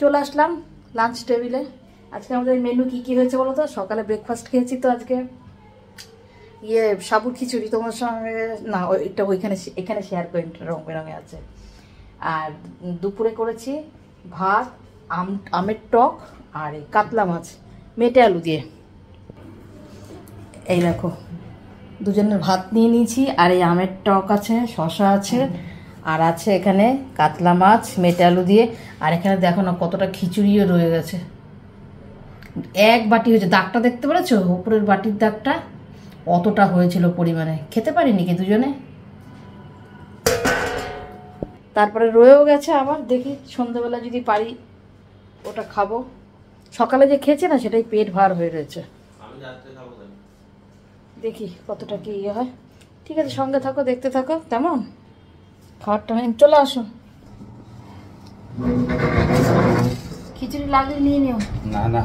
চলে আসলাম লাঞ্চ টেবিলে। আজকে আমাদের মেনু কি কি হয়েছে বলো তো? সকালে ব্রেকফাস্ট খেয়েছি তো আজকে সাবুর খিচুড়ি, তোমার সঙ্গে না ওইটা এখানে শেয়ার করি, রং বেরঙে আছে। আর দুপুরে করেছি ভাত, আমের টক আর এই কাতলা মাছ মেটে আলু দিয়ে। এই দেখো দুজনের ভাত নিয়ে নিয়েছি, আর এই আমের টক আছে, শশা আছে, আর আছে এখানে কাতলা মাছ মেটে আলু দিয়ে। আর এখানে দেখো না কতটা খিচুড়িও রয়ে গেছে, এক বাটি হয়েছে। দাগটা দেখতে পেরেছো উপরের বাটির দাগটা? অতটা হয়েছিল পরিমাণে, খেতে পারিনি কি দুজনে। তারপরে রয়েও গেছে, আবার দেখি সন্ধ্যাবেলা যদি পারি ওটা খাবো। সকালে যে খেয়েছে না সেটাই পেট ভার হয়ে রয়েছে, দেখি কতটা কি ইয়ে হয়। ঠিক আছে, সঙ্গে থাকো, দেখতে থাকো। তেমন খাওয়ার টাইম চলে আসো। খিচুড়ি লাগলে নিয়ে নিও। না না,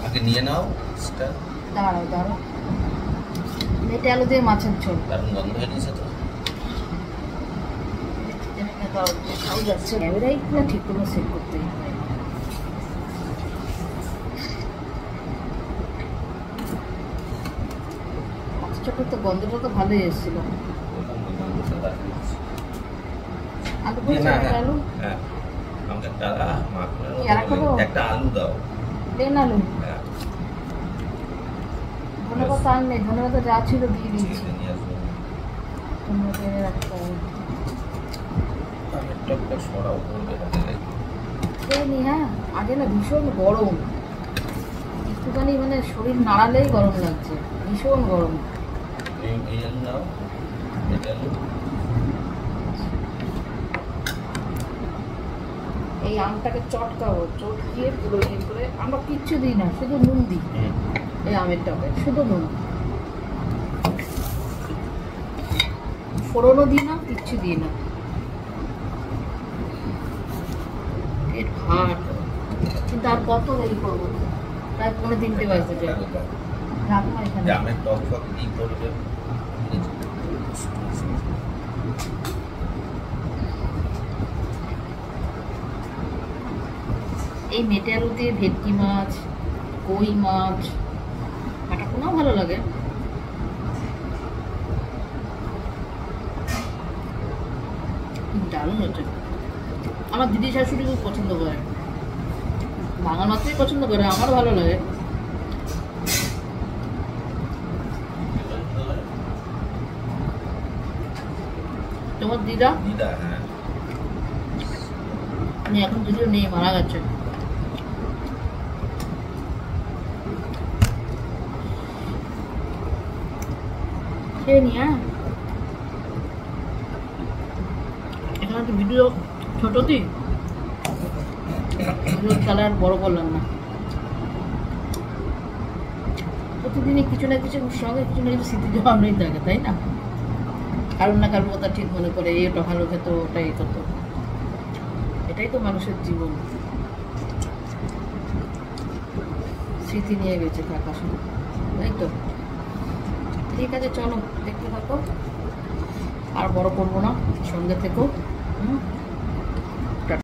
আগে নিয়ে নাও। দাঁড়াও দাঁড়াও, মেটে আলু দিয়ে মাছের ঝোল। দারুণ গন্ধ হয়ে নিয়েছে তো। ঠিক করে সেট করতে হবে। মাছের চোখের তো গন্ধটা তো ভালোই এসেছিল। আলু আলু একটা আলু দাও, প্লেন আলু। ধন্যবাদ আর নেই, ধন্যবাদ যা ছিল দিয়ে দিয়েছি। হ্যাঁ, আগে না ভীষণ গরম, একটুখানি মানে শরীর নাড়ালেই গরম লাগছে, ভীষণ গরম। এই আমটাকে চটকাবো, চটকিয়ে পুরো ইয়ে করে। আমরা কিচ্ছু দিই না, শুধু নুন দিই এই আমের টকে, শুধু নুন, ফোড়নও দিই না, কিচ্ছু দিই না। পেট ভাত, কিন্তু আর কত দেরি করবো? প্রায় 3:30 বাজতে যায়। রাখবো এখানে। আমের টক ফক কি করবে? এই মেটে আলু দিয়ে ভেটকি মাছ, কই মাছ, কাটা পোনাও ভালো লাগে। দারুণ হচ্ছে। আমার দিদি শাশুড়ি খুব পছন্দ করে, বাঙাল মাছই পছন্দ করে, আমার ভালো লাগে। তোমার দিদা? দিদা, হ্যাঁ, আমি এখন যদিও নেই, মারা গেছে। খেয়ে নি। হ্যাঁ, এখানে তো ভিডিও ছোট দিই, তাহলে আর বড় করলাম না। প্রতিদিনই কিছু না কিছু সঙ্গে কিছু না কিছু স্মৃতি জমানোই থাকে, তাই না? কারোর না কারোর কথা ঠিক মনে করে, এটা ভালো খেত, ওটাই কত, এটাই তো মানুষের জীবন, স্মৃতি নিয়ে বেঁচে থাকা শুধু, তাই তো। ঠিক আছে, চলো দেখতে থাকো, আর বড় করবো না, সঙ্গে থেকো।